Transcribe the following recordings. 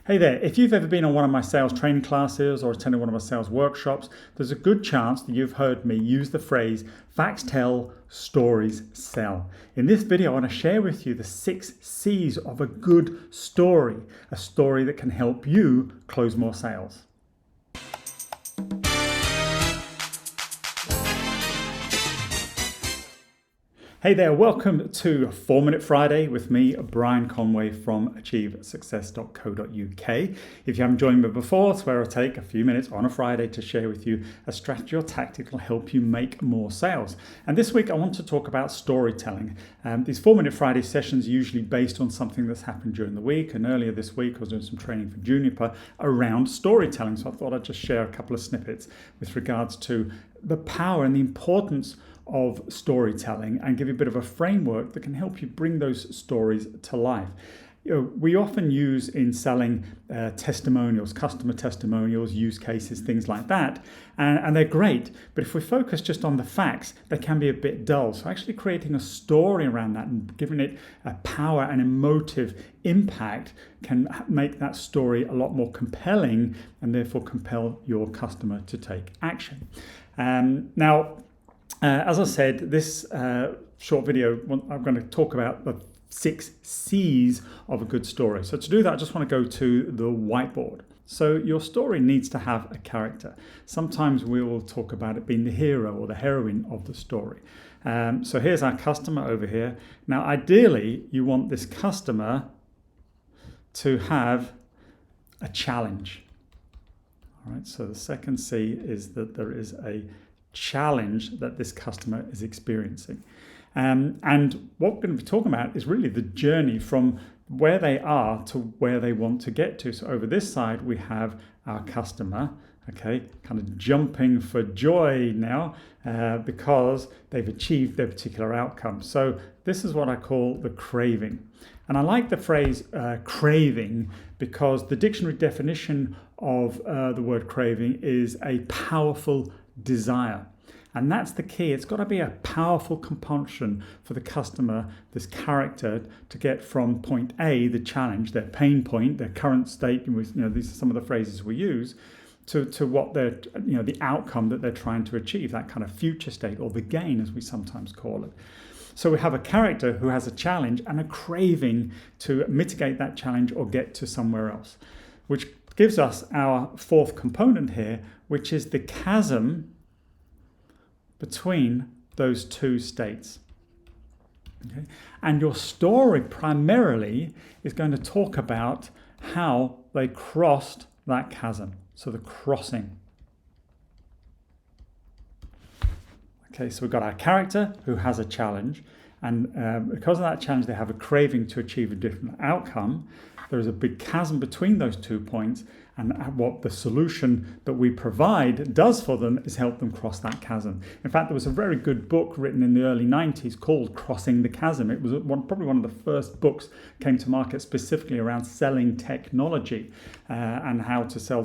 Hey there, if you've ever been on one of my sales training classes or attended one of my sales workshops, there's a good chance that you've heard me use the phrase facts tell, stories sell. In this video, I want to share with you the 6 C's of a good story, a story that can help you close more sales. Hey there, welcome to 4-Minute Friday with me, Brian Conway from 𝙎𝙼𝙾𝙎. If you haven't joined me before, it's where I take a few minutes on a Friday to share with you a strategy or tactic that will help you make more sales. And this week I want to talk about storytelling. These 4-Minute Friday sessions are usually based on something that's happened during the week. And earlier this week I was doing some training for Juniper around storytelling. So I thought I'd just share a couple of snippets with regards to the power and the importance of storytelling and give you a bit of a framework that can help you bring those stories to life. We often use in selling testimonials, customer testimonials, use cases, things like that, and they're great. But if we focus just on the facts, they can be a bit dull. So actually creating a story around that and giving it a power and emotive impact can make that story a lot more compelling and therefore compel your customer to take action. As I said, this short video, I'm going to talk about the 6 C's of a good story. So to do that, I just want to go to the whiteboard. So your story needs to have a character. Sometimes we will talk about it being the hero or the heroine of the story. So here's our customer over here. Now, ideally, you want this customer to have a challenge. All right, so the second C is that there is a challenge that this customer is experiencing. And what we're going to be talking about is really the journey from where they are to where they want to get to. So over this side, we have our customer, okay, kind of jumping for joy now because they've achieved their particular outcome. So this is what I call the craving. And I like the phrase craving because the dictionary definition of the word craving is a powerful desire. And that's the key. It's got to be a powerful compulsion for the customer, this character, to get from point A, the challenge, their pain point, their current state, these are some of the phrases we use, to what they're, the outcome that they're trying to achieve, that kind of future state, or the gain as we sometimes call it. So we have a character who has a challenge and a craving to mitigate that challenge or get to somewhere else, which gives us our 4th component here, which is the chasm between those 2 states. Okay? And your story primarily is going to talk about how they crossed that chasm. So the crossing. Okay, so we've got our character who has a challenge, and because of that challenge, they have a craving to achieve a different outcome. There is a big chasm between those 2 points, and what the solution that we provide does for them is help them cross that chasm. In fact, there was a very good book written in the early 90s called Crossing the Chasm. It was probably one of the first books came to market specifically around selling technology and how to sell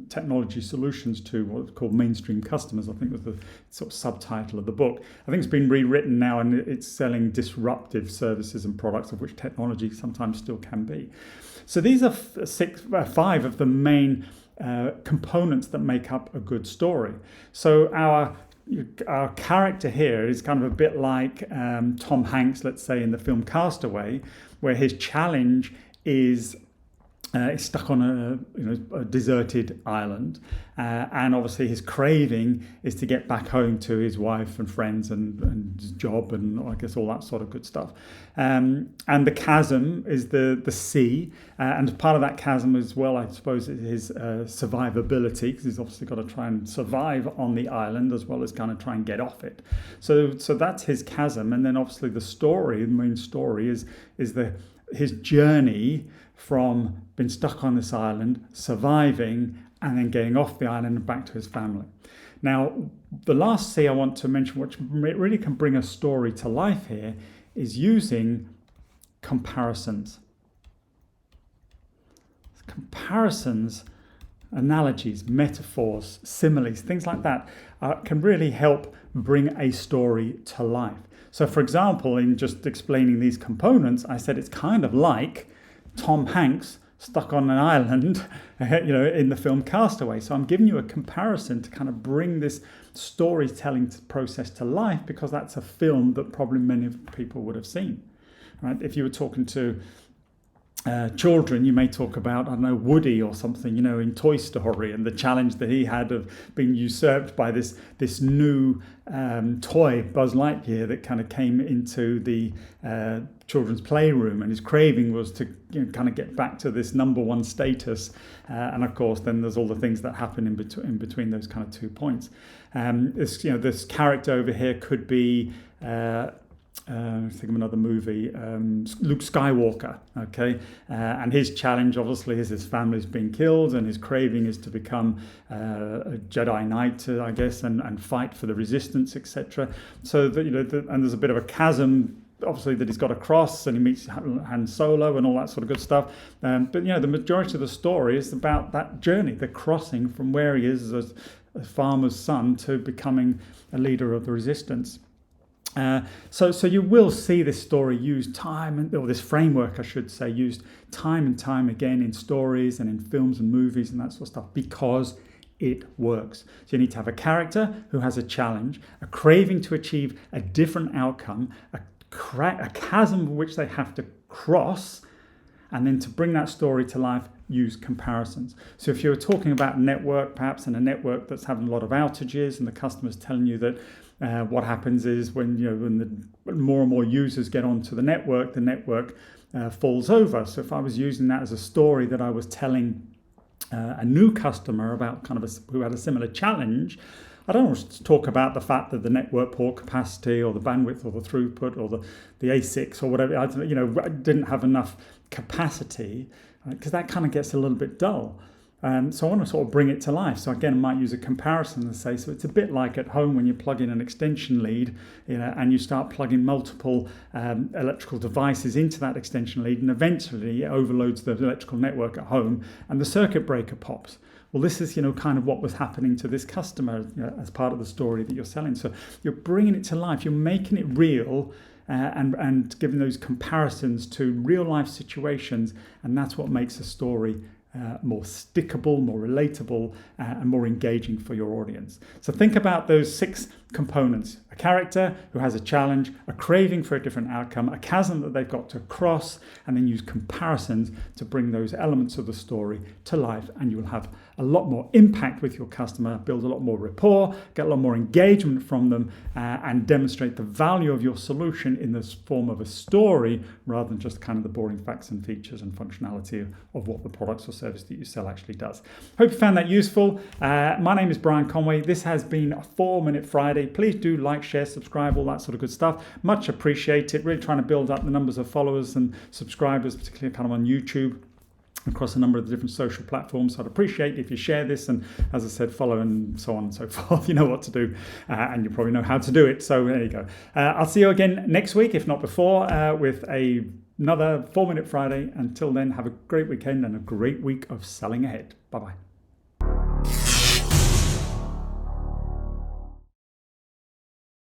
technology solutions to what's called mainstream customers, I think was the sort of subtitle of the book. I think it's been rewritten now and it's selling disruptive services and products, of which technology sometimes still can be. So these are 5 of the main components that make up a good story. So our character here is kind of a bit like Tom Hanks, let's say, in the film Castaway, where his challenge is stuck on a deserted island, and obviously his craving is to get back home to his wife and friends and his job and I guess all that sort of good stuff. And the chasm is the sea, and part of that chasm as well, I suppose, is his survivability, because he's obviously got to try and survive on the island as well as kind of try and get off it. So that's his chasm, and then obviously the main story is his journey from being stuck on this island, surviving, and then getting off the island and back to his family. Now, the last C I want to mention, which really can bring a story to life here, is using comparisons. Comparisons, analogies, metaphors, similes, things like that can really help bring a story to life. So, for example, in just explaining these components, I said it's kind of like Tom Hanks stuck on an island, in the film Castaway. So I'm giving you a comparison to kind of bring this storytelling process to life, because that's a film that probably many people would have seen. Right? If you were talking to children, you may talk about, I don't know, Woody or something, in Toy Story, and the challenge that he had of being usurped by this new toy, Buzz Lightyear, that kind of came into the children's playroom, and his craving was to kind of get back to this number one status. And of course, then there's all the things that happen in between those kind of 2 points. This character over here could be. Think of another movie, Luke Skywalker, okay? And his challenge, obviously, is his family's been killed, and his craving is to become a Jedi Knight, I guess, and fight for the Resistance, etc. So that and there's a bit of a chasm, obviously, that he's got to cross, and he meets Han Solo and all that sort of good stuff. But the majority of the story is about that journey, the crossing from where he is as a farmer's son to becoming a leader of the Resistance. So you will see this story used this framework, I should say, used time and time again in stories and in films and movies and that sort of stuff, because it works. So you need to have a character who has a challenge, a craving to achieve a different outcome, a chasm which they have to cross, and then to bring that story to life, use comparisons. So if you're talking about a network, perhaps in a network that's having a lot of outages, and the customer's telling you that what happens is when more and more users get onto the network falls over. So if I was using that as a story that I was telling a new customer about who had a similar challenge, I don't want to talk about the fact that the network port capacity or the bandwidth or the throughput or the ASICs or whatever, I didn't have enough capacity, because that kind of gets a little bit dull. So I want to sort of bring it to life. So again, I might use a comparison and say, so it's a bit like at home when you plug in an extension lead, and you start plugging multiple electrical devices into that extension lead, and eventually it overloads the electrical network at home and the circuit breaker pops. Well, this is, kind of what was happening to this customer as part of the story that you're selling. So you're bringing it to life. You're making it real, and giving those comparisons to real life situations, and that's what makes a story more stickable, more relatable, and more engaging for your audience. So think about those 6 components: a character who has a challenge, a craving for a different outcome, a chasm that they've got to cross, and then use comparisons to bring those elements of the story to life, and you will have a lot more impact with your customer, build a lot more rapport, get a lot more engagement from them, and demonstrate the value of your solution in the form of a story, rather than just kind of the boring facts and features and functionality of what the products or service that you sell actually does. Hope you found that useful. My name is Brian Conway. This has been a 4-Minute Friday. Please do like, share, subscribe, all that sort of good stuff. Much appreciated. Really trying to build up the numbers of followers and subscribers, particularly kind of on YouTube, across a number of the different social platforms. So I'd appreciate if you share this, and as I said, follow and so on and so forth. You know what to do, and you probably know how to do it. So there you go. I'll see you again next week, if not before, with another 4-Minute Friday. Until then, have a great weekend and a great week of selling ahead. Bye-bye.